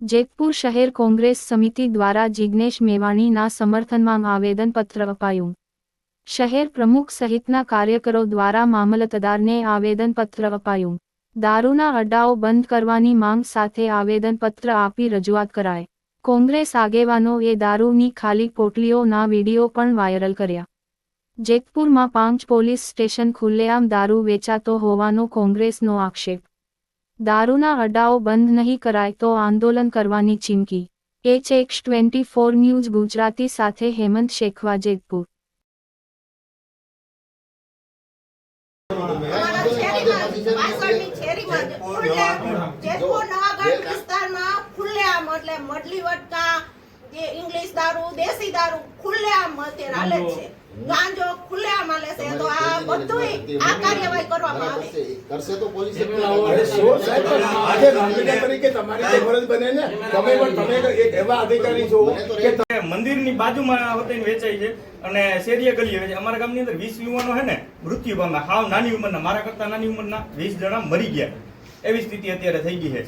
જેતપુર શહેર કોંગ્રેસ સમિતિ દ્વારા જિગ્નેશ મેવાણીના સમર્થનમાં આવેદનપત્ર અપાયું। શહેર પ્રમુખ સહિતના કાર્યકરો દ્વારા મામલતદારને આવેદનપત્ર અપાયું। દારૂના અડ્ડાઓ બંધ કરવાની માંગ સાથે આવેદનપત્ર આપી રજૂઆત કરાઈ। કોંગ્રેસ આગેવાનોએ દારૂની ખાલી પોટલીઓના વિડીયો પણ વાયરલ કર્યા। જેતપુરમાં 5 પોલીસ સ્ટેશન ખુલ્લેઆમ દારૂ વેચાતો હોવાનો કોંગ્રેસનો આક્ષેપ। દારૂના અડ્ડાઓ બંધ નહીં કરાય તો આંદોલન કરવાની ચીમકી। HX24 ન્યૂઝ ગુજરાતી સાથે હેમંત શેખવા, જેતપુર। इंग्लिश दारू देसी दारू खुलेआम हाले छे, गांजो खुलेआम हाले छे। तो आ बधुंय आ कार्यवाही करवामां आवे करशे तो पोलीस આજે નાગરિક તરીકે તમારી ફરજ બને ને। તમે એક એવા અધિકારી છો કે મંદિરની બાજુમાં હોતીને વેચાય છે અને શેરીએ ગલીએ વેચાય। અમારા ગામની અંદર 20 યુવાનો છે ને મૃત્યુ પામ્યા, હાવ નાની ઉંમરના, મારા કરતા નાની ઉંમરના 20 જણા મરી ગયા। એવી સ્થિતિ અત્યારે થઈ ગઈ છે।